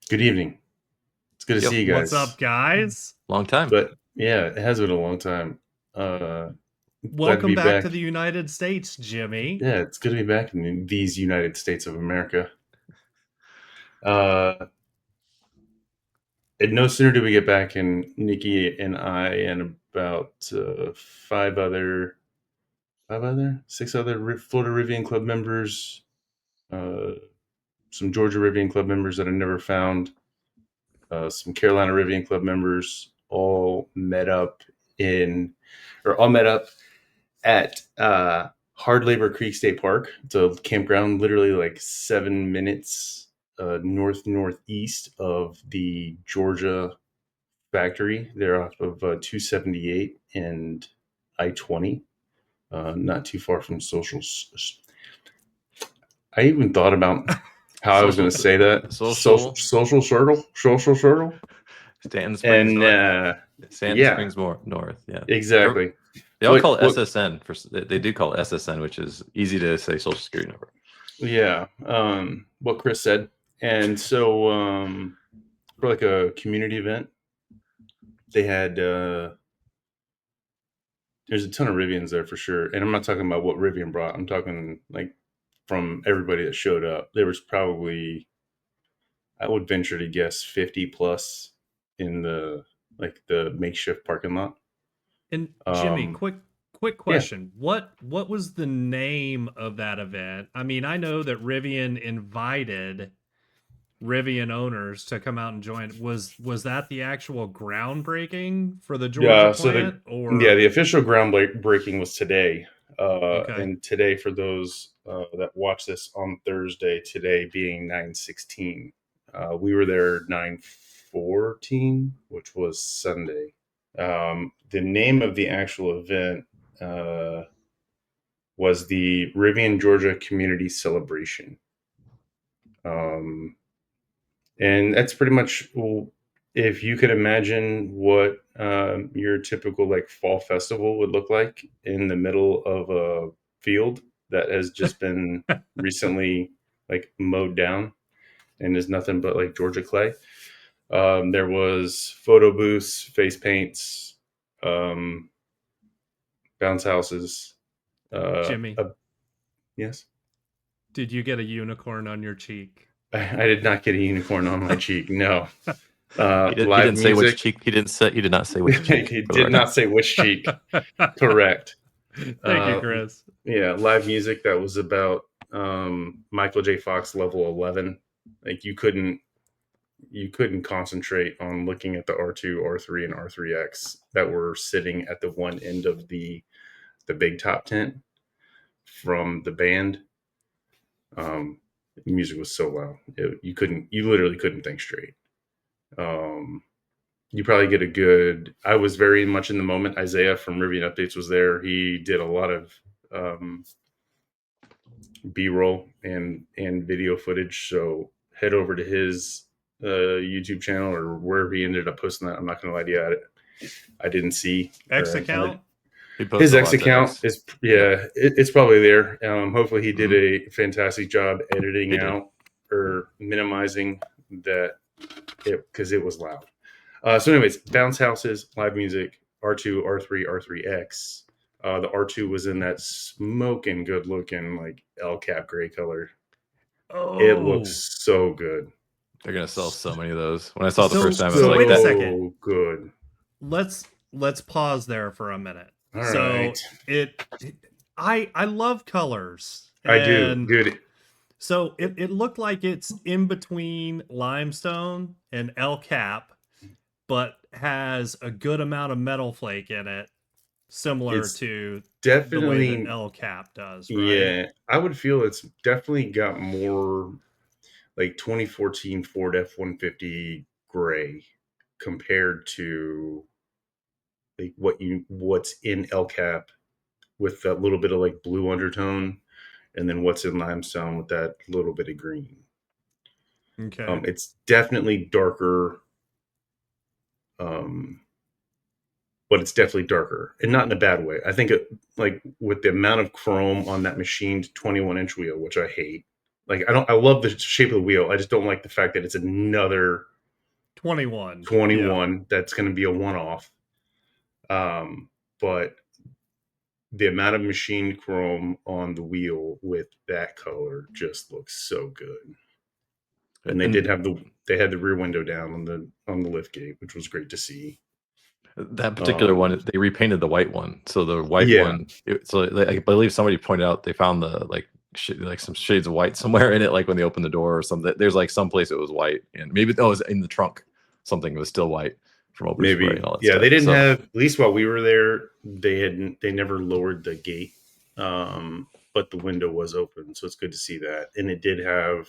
Good evening. It's good to Yep. see you What's guys. up, guys? Long time. But yeah, it has been a long time. Uh, Glad to Welcome be back to back. the United States, Jimmy. Yeah, it's good to be back in these United States of America. Uh, and no sooner do we get back, and Nikki and I and about six other Florida Rivian Club members, uh, some Georgia Rivian Club members that I never found, some Carolina Rivian Club members, all met up at Hard Labor Creek State Park. It's a campground literally like 7 minutes northeast of the Georgia factory. They're off of 278 and I-20, not too far from social. I even thought about how I was going Social, to say that social. social circle, Stanton Springs and North. Stanton yeah, Springs more north. Yeah. exactly. They all call it What SSN they do call it SSN, which is easy to say social security number. Yeah, what Chris said. And so for like a community event, they had there's a ton of Rivians there for sure. And I'm not talking about what Rivian brought. I'm talking like from everybody that showed up. There was probably, I would venture to guess, 50 plus in the makeshift parking lot. And Jimmy, Um quick yeah. question. What was the name of that event? I mean, I know that Rivian invited Rivian owners to come out and join. Was that the actual groundbreaking for the Georgia Yeah, so plant yeah, or the official groundbreaking was today. okay. And today, for those that watch this on Thursday, today being 9/16, we were there 9/14, which was Sunday. The name of the actual event uh, was the Rivian Georgia Community Celebration. Um, and that's pretty much, well, if you could imagine what your typical like fall festival would look like in the middle of a field that has just been recently like mowed down and is nothing but like Georgia clay. There was photo booths, face paints, um, bounce houses. Jimmy, Uh, yes. did you get a unicorn on your cheek? I did not get a unicorn on my cheek. No. He Live didn't say which music. cheek. He did not say which cheek He for the did record. not say which cheek. Correct. Thank you, Uh, Chris. yeah, live music that was about Michael J. Fox level 11. Like you couldn't concentrate on looking at the R2, R3, and R3X that were sitting at the one end of the big top tent from the band. Um, Music was so loud, you literally couldn't think straight. Um, you probably get a good. I was very much in the moment. Isaiah from Rivian Updates was there. He did a lot of um, B-roll and video footage. So head over to his YouTube channel or wherever he ended up posting that. I'm not going to lie to you, I didn't see, X or account? He posts his a X lot to account X. is, Yeah. yeah, it's probably there. Hopefully he did Hmm. a fantastic job He editing did. out or minimizing that, because it was loud. So, anyways, bounce houses, live music, R2, R3, R3X. The R2 was in that smoking good looking like El Cap gray color. It Oh, looks so good. They're gonna sell so many of those. When I saw it the first time, I was so like, wait a that. second. So good. Let's pause there for a minute. All right. So I love colors, I do, and dude. so it looked like it's in between limestone and El Cap, but has a good amount of metal flake in it, similar It's to the way that definitely, El Cap does, right? yeah, I would feel it's definitely got more like 2014 Ford F-150 gray compared to like what's in El Cap with that little bit of like blue undertone, and then what's in limestone with that little bit of green. Okay. It's definitely darker, um, but it's definitely darker, and not in a bad way. I think like with the amount of chrome on that machined 21-inch wheel, which I hate. like I love the shape of the wheel. I just don't like the fact that it's another 21. 21 that's going to be a one-off. But the amount of machined chrome on the wheel with that color just looks so good. And they did have they had the rear window down on the lift gate, which was great to see. That particular one, they repainted the white one. So the white Yeah. one, I believe somebody pointed out they found the like some shades of white somewhere in it, like when they opened the door or something. There's like some place it was white, and maybe it was in the trunk. Something was still white from overspray Maybe, and all that yeah, stuff. they didn't have, at least while we were there, they never lowered the gate, but the window was open, so it's good to see that. And it did have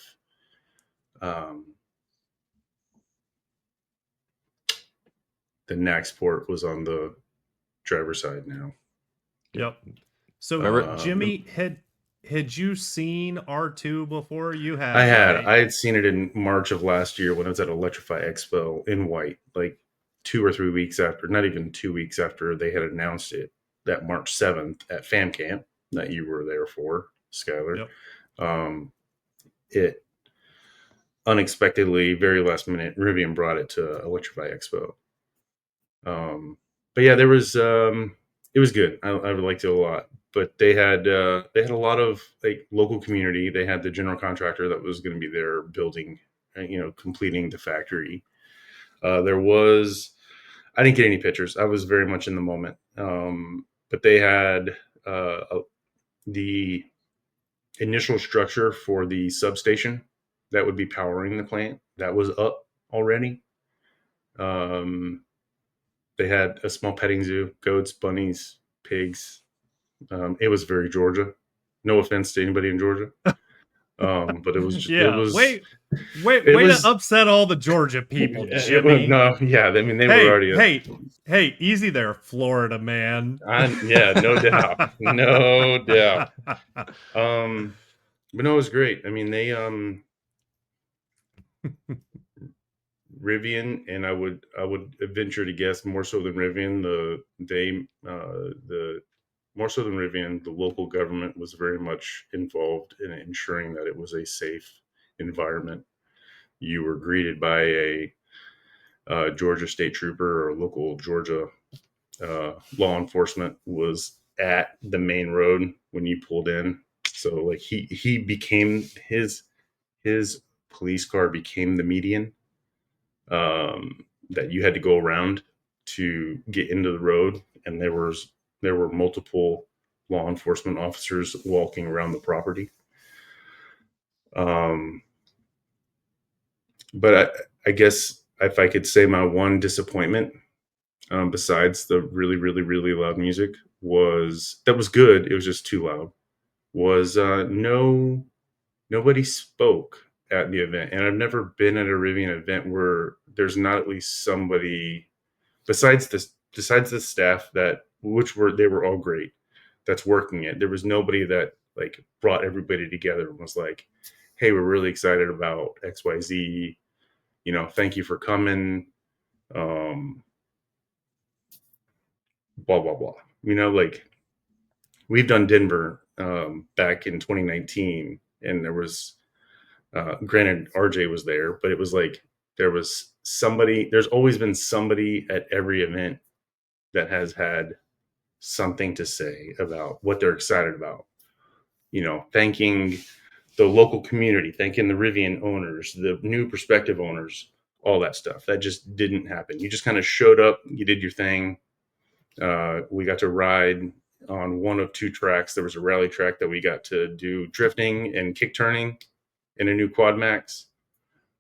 the Nax port was on the driver's side now. Yep. So Jimmy, had you seen R2 before? You had. I had seen it in March of last year when I was at Electrify Expo in white, like 2 or 3 weeks after, not even 2 weeks after they had announced it, that March 7th at Fam Camp that you were there for, Skylar. Yep. It unexpectedly, very last minute, Rivian brought it to Electrify Expo. But yeah, there was it was good. I liked it a lot. But they had a lot of like local community. They had the general contractor that was going to be there building, completing the factory. There was, I didn't get any pictures. I was very much in the moment. But they had the initial structure for the substation that would be powering the plant that was up already. They had a small petting zoo, goats, bunnies, pigs. It was very Georgia. No offense to anybody in Georgia, but it was just, yeah. it was way to upset all the Georgia people, Jimmy. Yeah. I mean, they were already. Hey, easy there, Florida man. Yeah, no doubt, no doubt. But no, it was great. I mean, they Rivian, and I would venture to guess more so than Rivian, more so than Rivian, the local government was very much involved in ensuring that it was a safe environment. You were greeted by a Georgia state trooper, or local Georgia law enforcement was at the main road when you pulled in. So like he became his police car became the median that you had to go around to get into the road, and there were multiple law enforcement officers walking around the property. But I guess if I could say my one disappointment, besides the really, really, really loud music, that was good. It was just too loud. Was nobody spoke at the event, and I've never been at a Rivian event where there's not at least somebody besides the staff they were all great, that's working it. There was nobody that like brought everybody together and was like, hey, we're really excited about XYZ, thank you for coming, blah blah blah. Like we've done Denver back in 2019, and there was granted RJ was there, but it was like there's always been somebody at every event that has had something to say about what they're excited about. Thanking the local community, thanking the Rivian owners, the new prospective owners, all that stuff. That just didn't happen. You just kind of showed up, you did your thing. We got to ride on one of two tracks. There was a rally track that we got to do drifting and kick turning in a new Quad Max.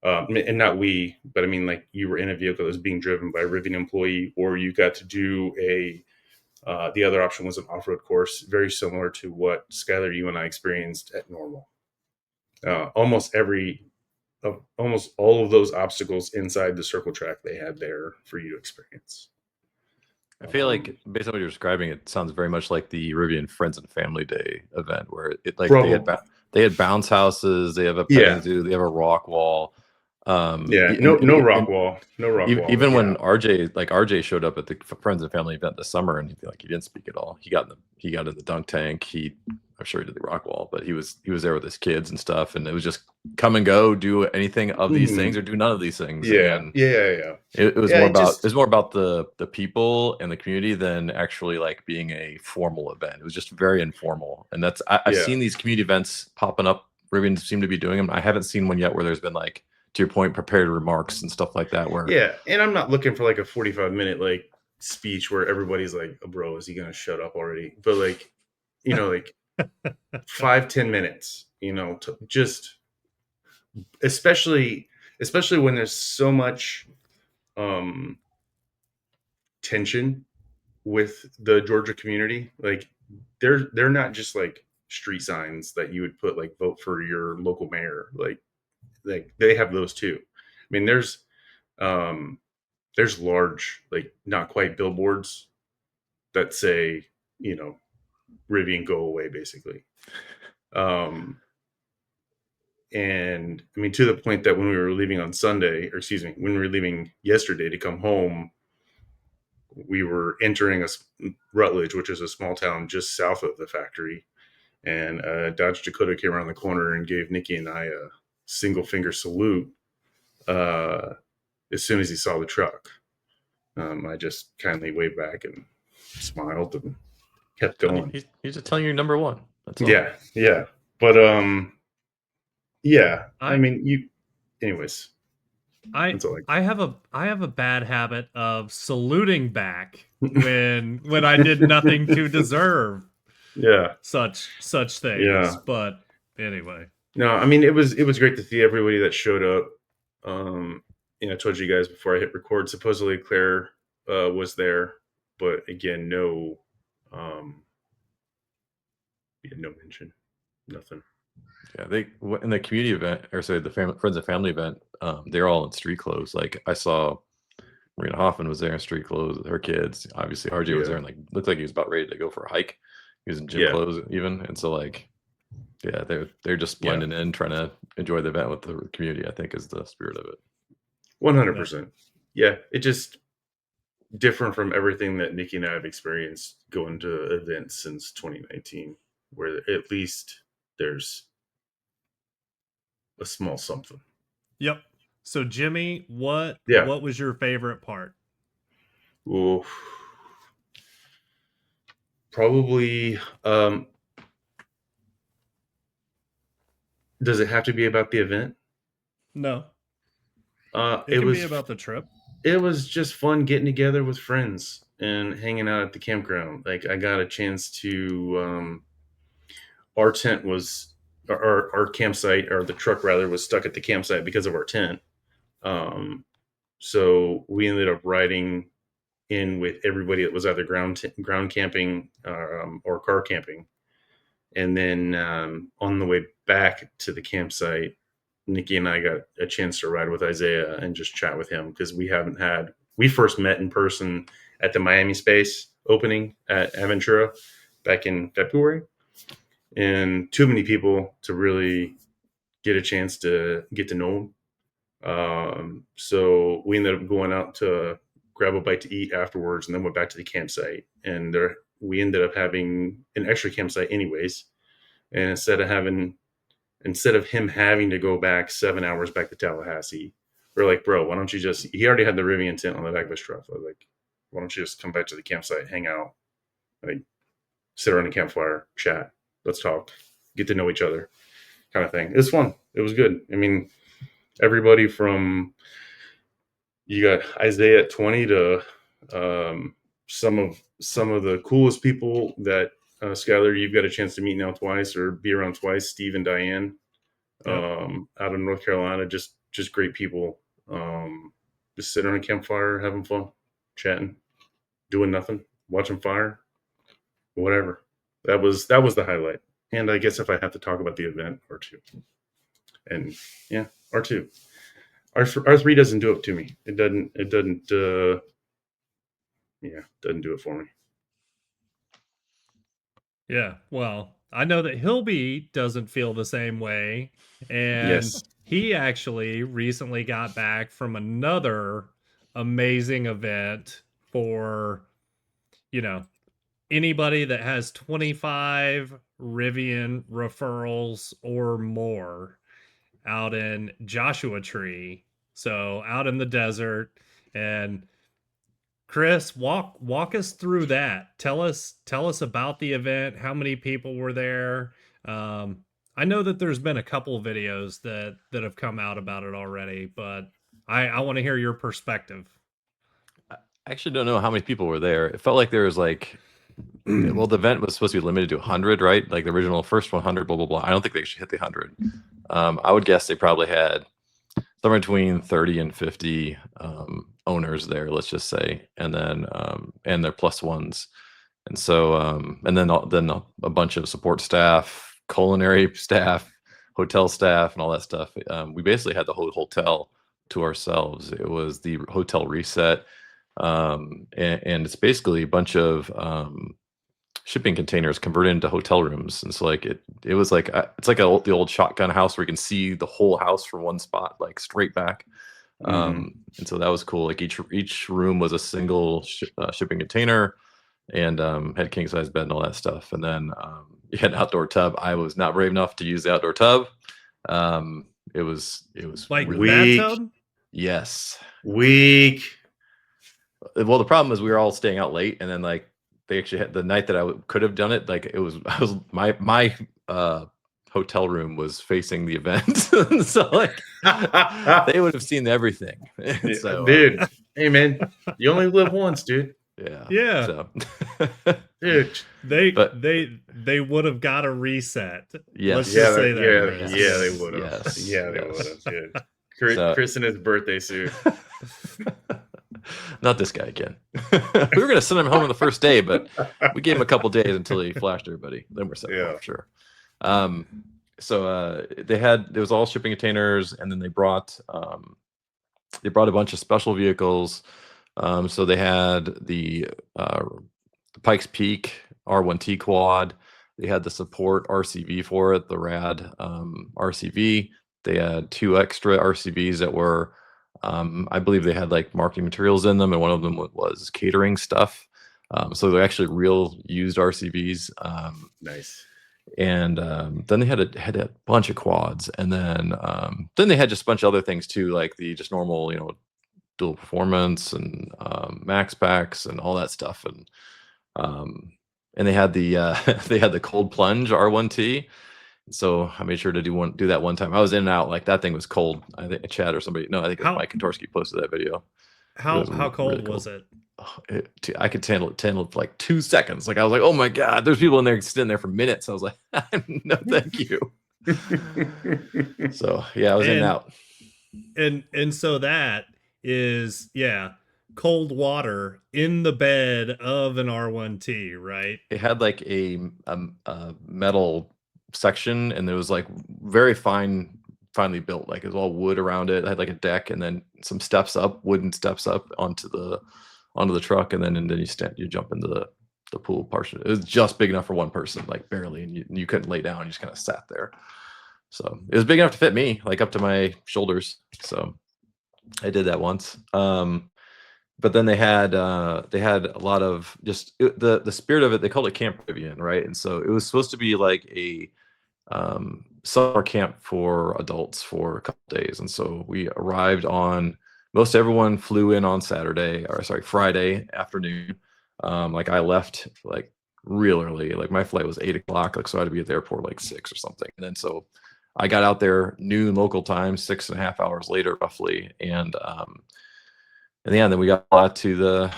And not we, but I mean, like you were in a vehicle that was being driven by a Rivian employee, or you got to do the other option was an off-road course, very similar to what Skylar, you and I experienced at Normal. Almost all of those obstacles inside the circle track they had there for you to experience. I feel like based on what you're describing, it sounds very much like the Rivian Friends and Family Day event, where it like they had bounce houses, they have a petting zoo, they have a rock wall. Yeah, And, no rock wall, no rock wall. But even when yeah, RJ showed up at the friends and family event this summer, and he didn't speak at all. He got in the dunk tank. I'm sure he did the rock wall, but he was there with his kids and stuff, and it was just come and go, do anything of these things or do none of these things. yeah, And yeah. it was Yeah, more it about just the people and the community than actually like being a formal event. It was just very informal, and I've yeah, seen these community events popping up. Rivian seem to be doing them. I haven't seen one yet where there's been like, to your point, prepared remarks and stuff like that. Where yeah. And I'm not looking for like a 45-minute like speech where everybody's like, oh, "Bro, is he gonna shut up already?" But like, like 5-10 minutes, to just especially when there's so much um tension with the Georgia community. Like they're not just like street signs that you would put like vote for your local mayor. Like they have those too. I mean, um there's large, like not quite billboards that say, Rivian go away basically. Um and I mean, to the point that when we were leaving on Sunday, or excuse me, when we were leaving yesterday to come home, we were entering Rutledge, which is a small town just south of the factory, and Dodge Dakota came around the corner and gave Nikki and I a single finger salute uh, as soon as he saw the truck. I just kindly waved back and smiled and kept going. he's just telling you number one. That's all. Yeah. But yeah. I I mean, anyways. I That's all. I have a bad habit of saluting back when I did nothing to deserve Yeah. such things. Yeah. But anyway, No, I mean, it was great to see everybody that showed up. Um, I told you guys before I hit record. Supposedly Claire was there, but again, um, no mention, nothing. Yeah, they in the community event, or sorry, the friends and family event. They're all in street clothes. Like I saw Marina Hoffman was there in street clothes with her kids. Obviously, RJ was Yeah, there and like looked like he was about ready to go for a hike. He was in gym yeah, clothes even, and so like, yeah, they're just yeah, blending in, trying to enjoy the event with the community. I think is the spirit of it. 100%. Yeah, it just different from everything that Nikki and I have experienced going to events since 2019, where at least there's a small something. yep. So Jimmy, Yeah. what was your favorite part? Ooh, probably. Does it have to be about the event? No, it It can be was about the trip. it was just fun getting together with friends and hanging out at the campground. Like I got a chance to our tent was our campsite, or the truck rather, was stuck at the campsite because of our tent. Um, so we ended up riding in with everybody that was either ground camping or car camping. And then on the way back to the campsite, Nikki and I got a chance to ride with Isaiah and just chat with him, because we first met in person at the Miami Space opening at Aventura back in February. And too many people to really get a chance to get to know him. So we ended up going out to grab a bite to eat afterwards, and then went back to the campsite. And we ended up having an extra campsite anyways. And instead of him having to go back 7 hours back to Tallahassee, we're like, bro, why don't you just? He already had the Rivian tent on the back of his truck. I was like, why don't you just come back to the campsite, hang out, like sit around a campfire, chat, let's talk, get to know each other, kind of thing. It was fun. It was good. I mean, everybody from, you got Isaiah at 20 to some of the coolest people that Skylar, you've got a chance to meet now twice or be around twice. Steve and Diane, Yep. out of North Carolina, just great people. Just sitting on a campfire, having fun, chatting, doing nothing, watching fire, whatever. That was the highlight. And I guess if I have to talk about the event, R2, and yeah, R2, R3 doesn't do it to me. It doesn't. It doesn't. Yeah, doesn't do it for me. Yeah. Well, I know that Hilby doesn't feel the same way, and Yes. he actually recently got back from another amazing event for, you know, anybody that has 25 Rivian referrals or more out in Joshua Tree. So out in the desert. And Chris, walk us through that. Tell us about the event. How many people were there? Um, I know that there's been a couple videos that have come out about it already, but I want to hear your perspective. I actually don't know how many people were there. It felt like there was like, well, the event was supposed to be limited to 100, right? Like the original first 100, blah blah blah. I don't think they actually hit the 100. I would guess they probably had somewhere between 30 and 50 owners there, let's just say, and then and their plus ones, and so and then a bunch of support staff, culinary staff, hotel staff, and all that stuff. We basically had the whole hotel to ourselves. It was the hotel reset, and it's basically a bunch of shipping containers converted into hotel rooms. And so like it was like it's like the old shotgun house where you can see the whole house from one spot, like straight back. And so that was cool. Like each room was a single shipping container, and had king size bed and all that stuff. And then you had an outdoor tub. I was not brave enough to use the outdoor tub. It was Like the Weak. bathtub? yes. Weak. Well, the problem is we were all staying out late, and then like they actually had the night that could have done it. Like it was, my hotel room was facing the event, so like they would have seen everything. So, dude, hey man, you only live once, dude. yeah, Yeah. So, Dude, They would have got a reset. yes, Let's just say that. yeah, Chris. yeah, they would have. Yes, Yeah, they yes. would have, dude. Chris, So- Chris in his birthday suit. Not this guy again. We were gonna send him home on the first day, but we gave him a couple days until he flashed everybody. Then we're set Yeah. for sure. So it was all shipping containers, and then they brought a bunch of special vehicles. So they had the Pikes Peak R1T quad. They had the support RCV for it, the rad RCV. They had 2 extra RCVs that were, I believe they had like marketing materials in them, and one of them was catering stuff. So they're actually real used RCVs. Nice. And then they had a bunch of quads, and then they had just a bunch of other things too, like the just normal, dual performance and max packs and all that stuff. And they had the they had the cold plunge R1T. So I made sure to do that one time. I was in and out, like that thing was cold. I think Chad or somebody, no, I think it was Mike Kontorsky posted that video. How really cold cool. was it? Oh, I could handle it for like 2 seconds. Like I was like, oh my god, there's people in there sitting there for minutes. I was like, no, thank you. So yeah, I was in and out. And so that is, yeah, cold water in the bed of an R1T, right? It had like a metal section, and it was like very finely built. Like it was all wood around it. It had like a deck, and then some wooden steps up onto the truck, and then you jump into the pool portion. It was just big enough for one person, like barely, and you couldn't lay down. You just kind of sat there. So it was big enough to fit me, like up to my shoulders. So I did that once. But then they had a lot of just the spirit of it. They called it Camp Rivian, right? And so it was supposed to be like a summer camp for adults for a couple days. And so we arrived on, most everyone flew in on Friday afternoon. Like I left like real early. Like my flight was 8 o'clock. Like so I had to be at the airport like 6 or something. And then so I got out there noon local time, 6.5 hours later roughly. And then we got out to the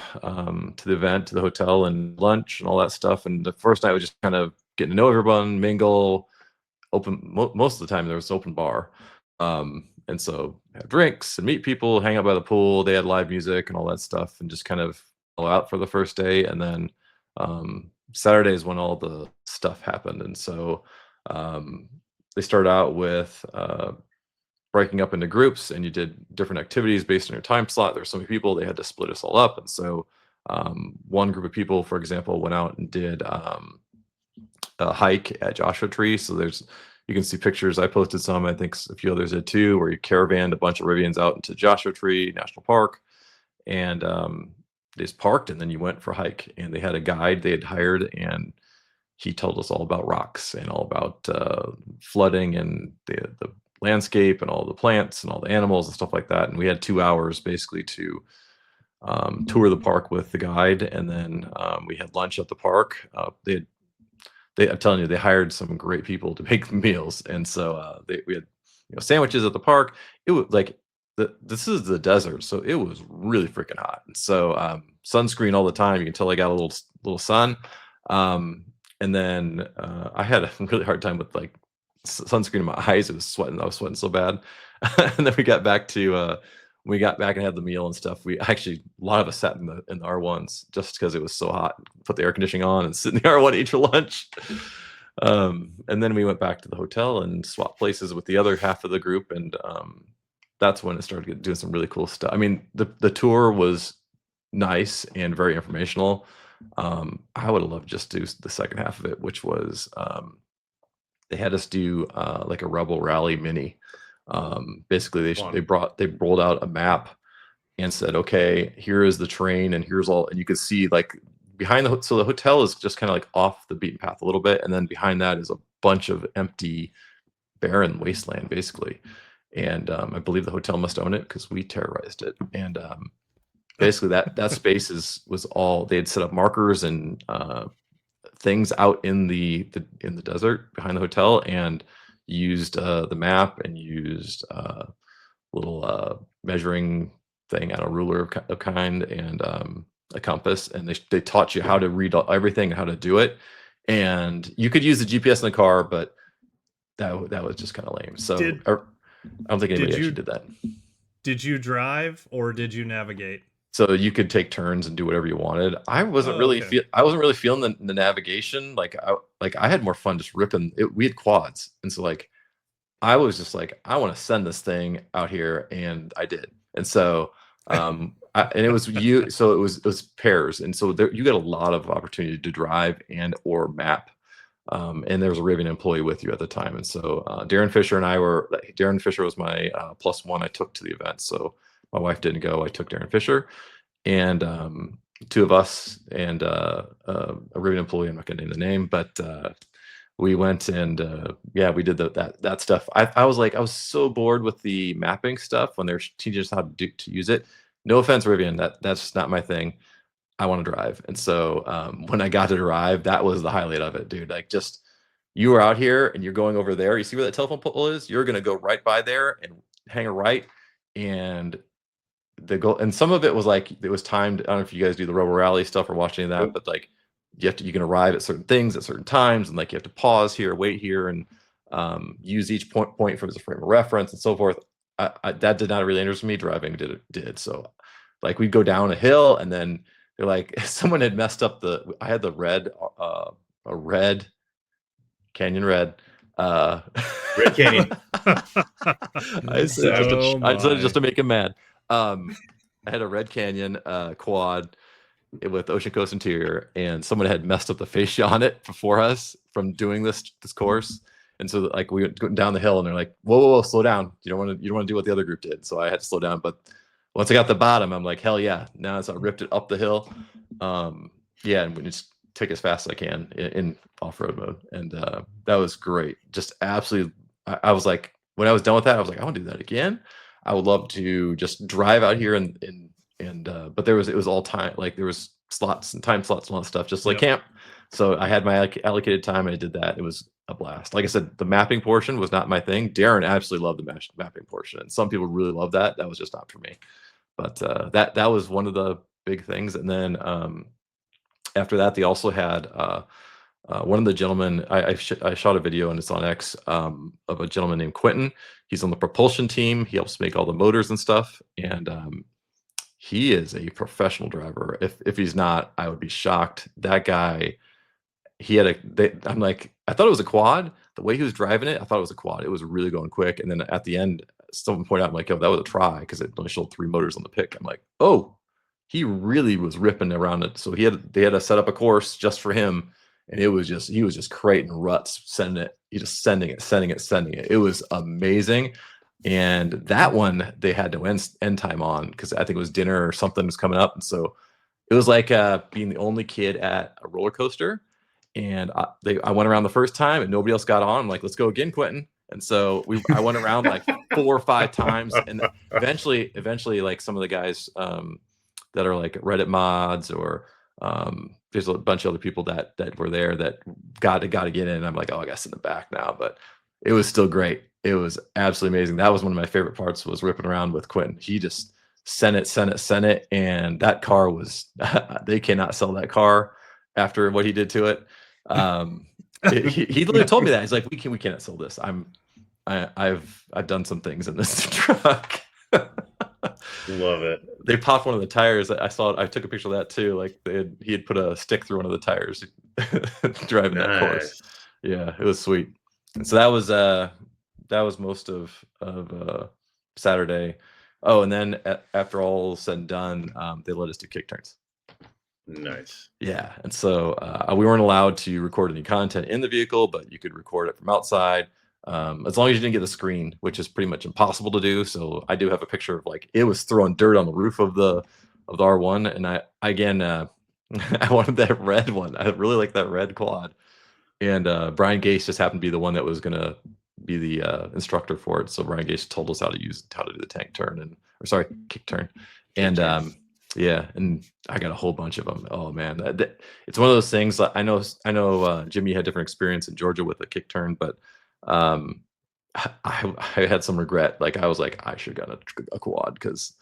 event, to the hotel, and lunch and all that stuff. And the first night was just kind of getting to know everyone, mingle. Most of the time there was an open bar, and so have drinks and meet people, hang out by the pool. They had live music and all that stuff, and just kind of go out for the first day. And then Saturday is when all the stuff happened. And so they started out with breaking up into groups, and you did different activities based on your time slot. There were so many people, they had to split us all up. And so one group of people, for example, went out and did a hike at Joshua Tree. So You can see pictures. I posted some. I think a few others did too, where you caravanned a bunch of Rivians out into Joshua Tree National Park, and they just parked, and then you went for a hike. And they had a guide they had hired, and he told us all about rocks and all about flooding and the landscape and all the plants and all the animals and stuff like that. And we had 2 hours basically to tour the park with the guide, and then we had lunch at the park. I'm telling you, they hired some great people to make meals, and so we had sandwiches at the park. It was like this is the desert, so it was really freaking hot. And so sunscreen all the time. You can tell I got a little sun. And then I had a really hard time with like sunscreen in my eyes. It was sweating. I was sweating so bad. And then we got back and had the meal and stuff. We actually, a lot of us sat in the R1s just because it was so hot. Put the air conditioning on and sit in the R1 eat for lunch. And then we went back to the hotel and swapped places with the other half of the group. And that's when it started doing some really cool stuff. I mean, the tour was nice and very informational. I would have loved just to do the second half of it, which was they had us do like a Rebel Rally mini. Basically, they rolled out a map and said, okay, here is the train, and here's all, and you could see like behind so the hotel is just kind of like off the beaten path a little bit, and then behind that is a bunch of empty, barren wasteland, basically. And I believe the hotel must own it because we terrorized it. And basically that space was all, they had set up markers and things out in the desert behind the hotel, and used the map and used little measuring thing on a ruler of kind, and a compass, and they taught you how to read everything and how to do it. And you could use the GPS in the car, but that was just kind of lame. So I don't think anybody actually did that. Did you drive or did you navigate? So you could take turns and do whatever you wanted. I wasn't really feeling the navigation. Like I had more fun just ripping it. We had quads, and so like I was just like, I want to send this thing out here, and I did. And so and it was so it was pairs, and so you got a lot of opportunity to drive and or map. And there was a Rivian employee with you at the time. And so Darren Fisher and I were, Darren Fisher was my +1 I took to the event. So my wife didn't go. I took Darren Fisher, and two of us and a Rivian employee. I'm not going to name the name, but we went and we did that stuff. I was so bored with the mapping stuff when they're teaching us how to use it. No offense, Rivian, that's just not my thing. I want to drive. And so when I got to drive, that was the highlight of it, dude. Like, just, you were out here and you're going over there. You see where that telephone pole is? You're going to go right by there and hang a right. And and some of it was like, it was timed. I don't know if you guys do the Robo Rally stuff or watch any of that, but like you can arrive at certain things at certain times, and like you have to pause here, wait here, and use each point from as a frame of reference and so forth. That did not really interest me. Driving did. So like we'd go down a hill, and then they're like, someone had messed up I had the red Canyon Red. Red Canyon. I said just to make him mad. I had a Red Canyon quad with Ocean Coast Interior, and someone had messed up the fascia on it before us from doing this course. And so like we went down the hill, and they're like, whoa, slow down. You don't want to do what the other group did. So I had to slow down. But once I got to the bottom, I'm like, hell yeah. Now I ripped it up the hill. And we just take as fast as I can in off-road mode. And that was great. Just absolutely. I was like, when I was done with that, I was like, I want to do that again. I would love to just drive out here but it was all time. Like there was slots and time slots and all that stuff, just like camp. So I had my allocated time, and I did that. It was a blast. Like I said, the mapping portion was not my thing. Darren absolutely loved the mapping portion, and some people really love that. That was just not for me. But that was one of the big things. And then after that, they also had one of the gentlemen. I shot a video, and it's on X, of a gentleman named Quentin. He's on the propulsion team. He helps make all the motors and stuff. And he is a professional driver. If he's not, I would be shocked. That guy, I'm like, I thought it was a quad. The way he was driving it, I thought it was a quad. It was really going quick. And then at the end, someone pointed out, I'm like, oh, that was a try, because it only showed 3 motors on the pick. I'm like, oh, he really was ripping around it. So they had to set up a course just for him, and he was just creating ruts, sending it. He just sending it. It was amazing. And that one they had no end time on because I think it was dinner or something was coming up, and so it was like being the only kid at a roller coaster. And I went around the first time and nobody else got on. I'm like, let's go again, Quentin. And so I went around like 4 or 5 times, and eventually, like some of the guys that are like Reddit mods or there's a bunch of other people that were there that got to get in. I'm like, oh, I got to sit in the back now, but it was still great. It was absolutely amazing. That was one of my favorite parts, was ripping around with Quentin. He just sent it, and that car was they cannot sell that car after what he did to it. He literally told me that. He's like, we cannot sell this. I've done some things in this truck. Love it. They popped one of the tires. I saw it. I took a picture of that too. Like he had put a stick through one of the tires driving that course. Yeah, it was sweet. And so that was most of Saturday. Oh, and then after all said and done, they let us do kick turns. Nice. Yeah, and so we weren't allowed to record any content in the vehicle, but you could record it from outside, as long as you didn't get the screen, which is pretty much impossible to do. So I do have a picture of like it was throwing dirt on the roof of the R1, and I wanted that red one. I really like that red quad, and Brian Gase just happened to be the one that was gonna be the instructor for it. So Brian Gase told us how to do the tank turn kick turn, and yeah, and I got a whole bunch of them. Oh man, it's one of those things. I know, Jimmy had different experience in Georgia with a kick turn, but I had some regret. Like I was like, I should have gotten a quad because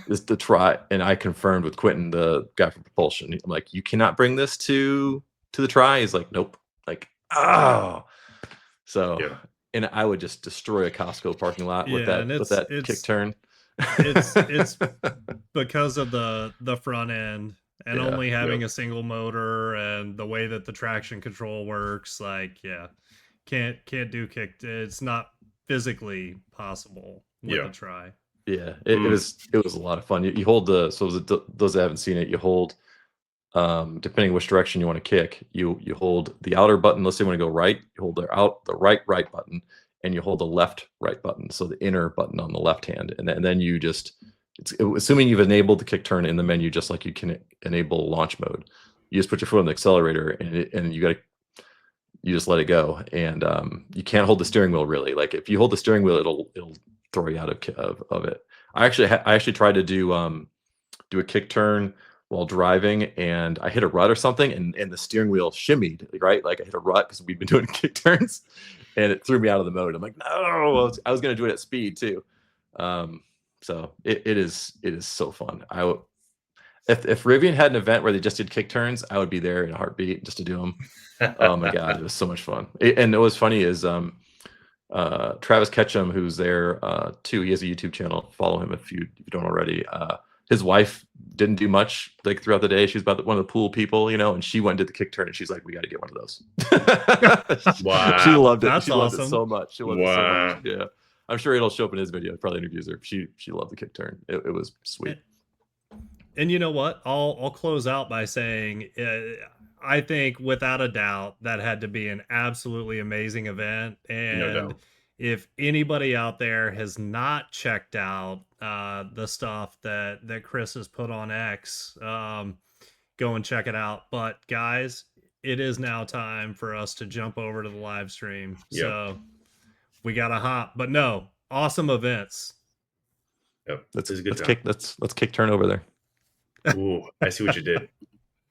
this the try. And I confirmed with Quentin, the guy from Propulsion. I'm like, you cannot bring this to the try. He's like, nope. Like, oh, so Yeah. and I would just destroy a Costco parking lot with that kick turn. It's because of the front end and only having a single motor and the way that the traction control works. Like, yeah, can't do kick. It's not physically possible with a try. Yeah, it was a lot of fun. You hold those that haven't seen it, you hold depending which direction you want to kick, you hold the outer button. Let's say you want to go right, you hold the right button, and you hold the left right button, so the inner button on the left hand, and then you just, assuming you've enabled the kick turn in the menu, just like you can enable launch mode, you just put your foot on the accelerator, and you just let it go, and you can't hold the steering wheel really. Like if you hold the steering wheel, it'll throw you out of it. I actually tried to do a kick turn while driving, and I hit a rut or something, and the steering wheel shimmied, right? Like I hit a rut because we've been doing kick turns, and it threw me out of the mode. I'm like, no, I was going to do it at speed too. So it is so fun. If Rivian had an event where they just did kick turns, I would be there in a heartbeat just to do them. Oh my God, it was so much fun. And what was funny is Travis Ketchum, who's there too, he has a YouTube channel. Follow him if you don't already. His wife didn't do much like throughout the day. She was about one of the pool people, and she went and did the kick turn, and she's like, we got to get one of those. Wow. She loved it. That's she loved awesome. it so much. She loved it so much. Yeah. I'm sure it'll show up in his video. Probably interviews her. She loved the kick turn. It was sweet. And you know what? I'll close out by saying I think without a doubt that had to be an absolutely amazing event. And No doubt. if anybody out there has not checked out the stuff that Chris has put on X, go and check it out. But guys, it is now time for us to jump over to the live stream. Yep. So we got to hop. But no, awesome events. Yep. Let's kick turn over there. Ooh, I see what you did.